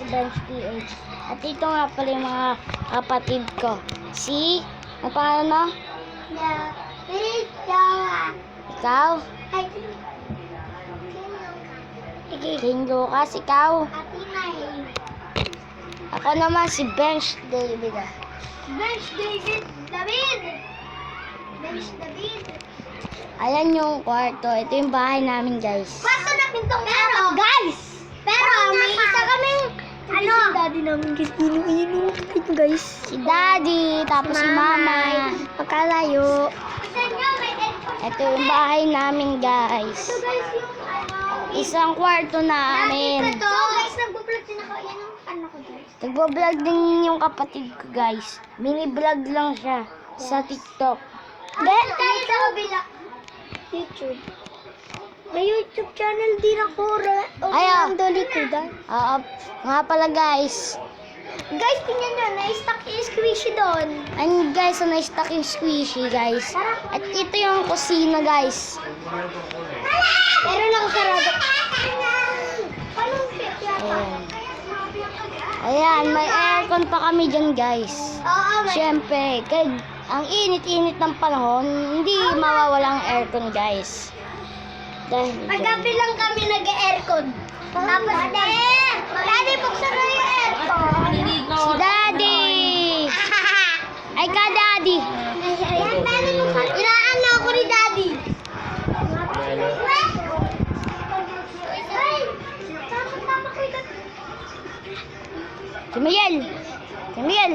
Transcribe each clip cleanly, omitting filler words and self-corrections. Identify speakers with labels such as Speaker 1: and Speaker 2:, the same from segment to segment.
Speaker 1: Bench PH. At ito nga pala yung mga kapatid ko. Si, ano pa ano? Ikaw? King Lucas, ikaw? Ako naman si Bench David.
Speaker 2: Bench David. Bench David.
Speaker 1: Ayan yung kwarto. Ito yung bahay namin, guys.
Speaker 2: Kwarto na pintong guys! Pero may isa kaming ano? Si daddy namin guys. Ino-ino. Ito guys.
Speaker 1: Si Daddy, tapos si Mama.
Speaker 2: Pagkalayo.
Speaker 1: Ito yung bahay namin, guys.
Speaker 2: Ito guys yung ano.
Speaker 1: Isang kwarto namin.
Speaker 2: Ito guys, nagbo-vlog din ako. Yan ang ano ko guys.
Speaker 1: Nagbo-vlog din yung kapatid ko, guys. Mini-vlog lang siya sa TikTok.
Speaker 2: Then, tayo sa kabila. YouTube. May YouTube channel din ako.
Speaker 1: Ayaw.
Speaker 2: Dolikudan.
Speaker 1: Nga pala, guys.
Speaker 2: Guys, tingnan nyo. Na-stuck yung squishy doon.
Speaker 1: Ayun, guys, na stuck yung squishy, guys. At ito yung kusina, guys.
Speaker 2: Pero nakasarado.
Speaker 1: Ayan. Ayan, may aircon pa kami dyan, guys.
Speaker 2: Oo,
Speaker 1: Siyempre, kahit ang init-init ng panahon, hindi mawawalang aircon, guys. Dahil
Speaker 2: paggabi lang kami nag-aircon. Tapos, Daddy, buksan na yung aircon.
Speaker 1: si Daddy! Ay ka, Daddy!
Speaker 2: Ayan, Daddy, buksan. Inaano ako ni Daddy. Ay, takot na makita.
Speaker 1: Si Miel! Si Miel!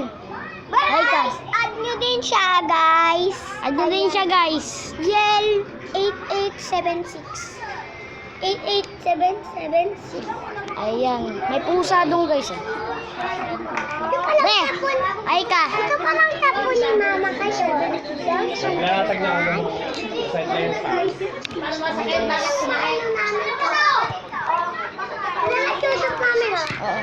Speaker 1: Ay ka!
Speaker 2: Add nyo din siya, guys.
Speaker 1: Ano din siya, guys?
Speaker 2: Yel 8876. 88776.
Speaker 1: Ayan. May pusa doon, guys.
Speaker 2: Ito palang
Speaker 1: Re!
Speaker 2: tapon.
Speaker 1: Ay ka!
Speaker 2: Ito palang tapon ni Mama kayo.
Speaker 3: Lalatag na ako. Side na yung side.
Speaker 2: Nakasuot namin, ha?
Speaker 1: Oo.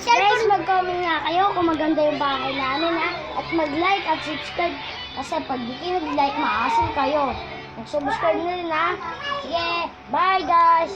Speaker 1: Guys, mag-comment nga kayo kung maganda yung bahay namin, ha? At mag-like at subscribe. Kasi pag di kayo nag-like, maasin kayo. Mag-subscribe na rin, ha? Sige, bye guys!